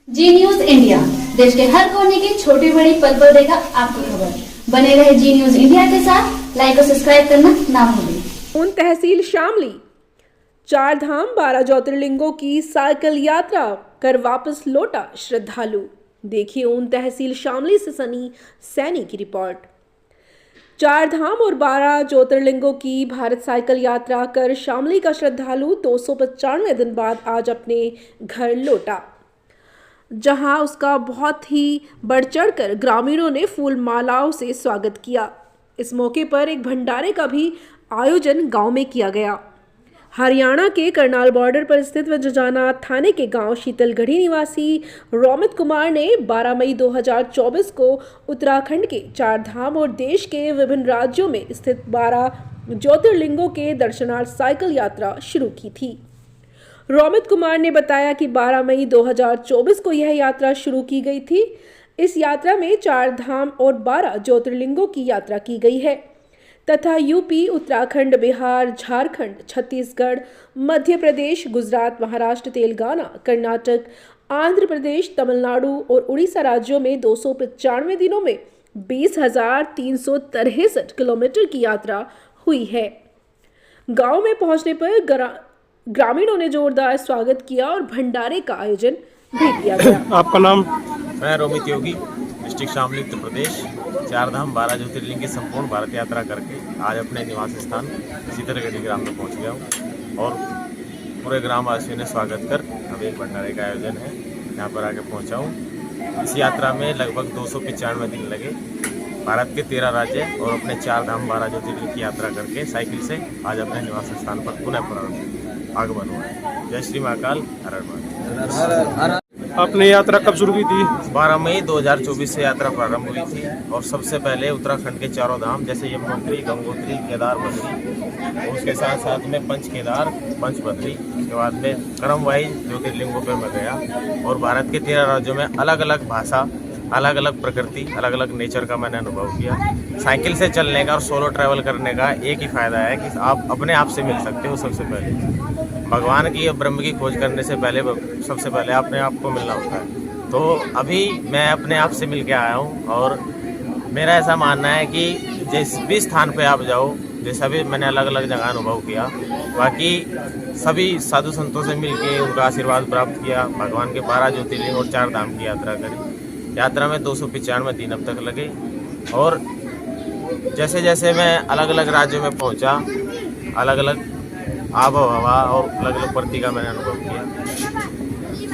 जी news India देश के हर कोने की छोटी बड़ी पल पल देगा आपकी खबर। बने रहे जी न्यूज इंडिया के साथ। लाइक और सब्सक्राइब करना ना भूलें। उन तहसील शामली 4 धाम 12 ज्योतिर्लिंगों की साइकिल यात्रा कर वापस लौटा श्रद्धालु। देखिए उन तहसील शामली से सनी सैनी की रिपोर्ट। 4 धाम और 12 ज्योतिर्लिंगों की भारत साइकिल यात्रा कर शामली का श्रद्धालु 295 दिन बाद आज अपने घर लौटा, जहां उसका बहुत ही बढ़ चढ़कर ग्रामीणों ने फूल मालाओं से स्वागत किया। इस मौके पर एक भंडारे का भी आयोजन गांव में किया गया। हरियाणा के करनाल बॉर्डर पर स्थित व जजाना थाने के गांव शीतलगढ़ी निवासी रोमित कुमार ने 12 मई 2024 को उत्तराखंड के 4 धाम और देश के विभिन्न राज्यों में स्थित 12 ज्योतिर्लिंगों के दर्शनार्थ साइकिल यात्रा शुरू की थी। रोमित कुमार ने बताया कि 12 मई 2024 को यह यात्रा शुरू की गई थी। इस यात्रा में 4 धाम और 12 ज्योतिर्लिंगों की यात्रा की गई है तथा यूपी, उत्तराखंड, बिहार, झारखंड, छत्तीसगढ़, मध्य प्रदेश, गुजरात, महाराष्ट्र, तेलंगाना, कर्नाटक, आंध्र प्रदेश, तमिलनाडु और उड़ीसा राज्यों में 295 दिनों में 20,363 किलोमीटर की यात्रा हुई है। गांव में पहुंचने पर ग्रामीणों ने जोरदार स्वागत किया और भंडारे का आयोजन भी किया गया। आपका नाम? मैं रोमित योगी, डिस्ट्रिक्ट शामली, उत्तर प्रदेश। 4 धाम 12 ज्योतिर्लिंग की संपूर्ण भारत यात्रा करके आज अपने निवास स्थान शीतलगढ़ी ग्राम में पहुंच गया हूं और पूरे ग्रामवासियों ने स्वागत कर अब एक भंडारे का आयोजन है, यहाँ पर आके पहुंचा हूं। इस यात्रा में लगभग 295 दिन लगे। भारत के 13 राज्य और अपने 4 धाम 12 ज्योतिर्लिंग की यात्रा करके साइकिल से आज अपने निवास स्थान पर पुनः आगमन हुआ है। जय श्री महाकाल, हर हर महादेव। आपने यात्रा कब शुरू की थी? 12 मई 2024 से यात्रा प्रारंभ हुई थी और सबसे पहले उत्तराखंड के 4 धाम जैसे यमुनोत्री, गंगोत्री, केदार, बद्री और उसके साथ साथ में पंच केदार, पंच बद्री, उसके बाद में क्रम वाइज ज्योतिर्लिंगों पर मैं गया और भारत के 13 राज्यों में अलग अलग भाषा, अलग अलग प्रकृति, अलग अलग नेचर का मैंने अनुभव किया। साइकिल से चलने का और सोलो ट्रैवल करने का एक ही फ़ायदा है कि आप अपने आप से मिल सकते हो। सबसे पहले भगवान की या ब्रह्म की खोज करने से पहले सबसे पहले अपने आप को मिलना होता है। तो अभी मैं अपने आप से मिल के आया हूँ और मेरा ऐसा मानना है कि जिस भी स्थान पे आप जाओ, जैसा भी मैंने अलग अलग जगह अनुभव किया, बाकी सभी साधु संतों से मिल के उनका आशीर्वाद प्राप्त किया, भगवान के 12 ज्योतिर्लिंग और 4 धाम की यात्रा करी। यात्रा में 295 दिन अब तक लगे और जैसे जैसे मैं अलग अलग राज्यों में पहुंचा, अलग अलग आबो हवा और अलग अलग प्रति का मैंने अनुभव किया।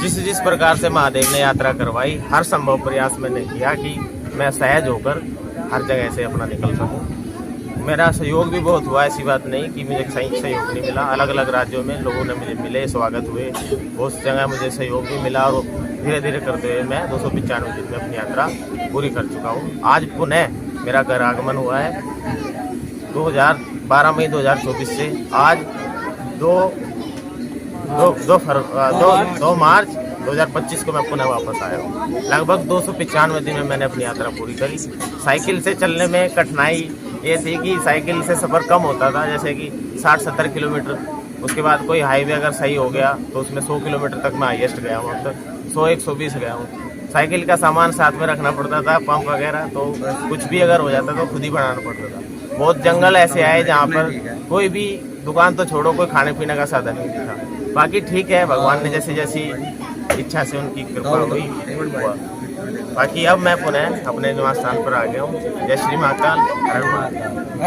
जिस प्रकार से महादेव ने यात्रा करवाई, हर संभव प्रयास मैंने किया कि मैं सहज होकर हर जगह से अपना निकल सकूं। मेरा सहयोग भी बहुत हुआ, ऐसी बात नहीं कि मुझे सही सहयोग नहीं मिला। अलग अलग राज्यों में लोगों ने मुझे मिले, स्वागत हुए, बहुत जगह मुझे सहयोग भी मिला और धीरे धीरे करते हुए मैं 295 दिन में अपनी यात्रा पूरी कर चुका हूँ। आज पुनः मेरा घर आगमन हुआ है 12 मई 2024 से आज 2 मार्च 2025 को मैं पुनः वापस आया हूँ। लगभग 295 दिन में मैंने अपनी यात्रा पूरी करी। साइकिल से चलने में कठिनाई ये थी कि साइकिल से सफ़र कम होता था, जैसे कि 60-70 किलोमीटर। उसके बाद कोई हाईवे अगर सही हो गया तो उसमें 100 किलोमीटर तक मैं हाईएस्ट गया हूँ, अब तक 100-120 गया हूँ। साइकिल का सामान साथ में रखना पड़ता था, पंप वगैरह, तो कुछ भी अगर हो जाता तो खुद ही बनाना पड़ता था। बहुत जंगल ऐसे आए जहाँ पर कोई भी दुकान तो छोड़ो, कोई खाने पीने का साधन नहीं था। बाकी ठीक है, भगवान ने जैसी जैसी इच्छा से उनकी कृपा हुई हुआ। बाकी अब मैं पुनः अपने निवास स्थान पर आ गया हूँ। जय श्री महाकाल, हर हर महादेव।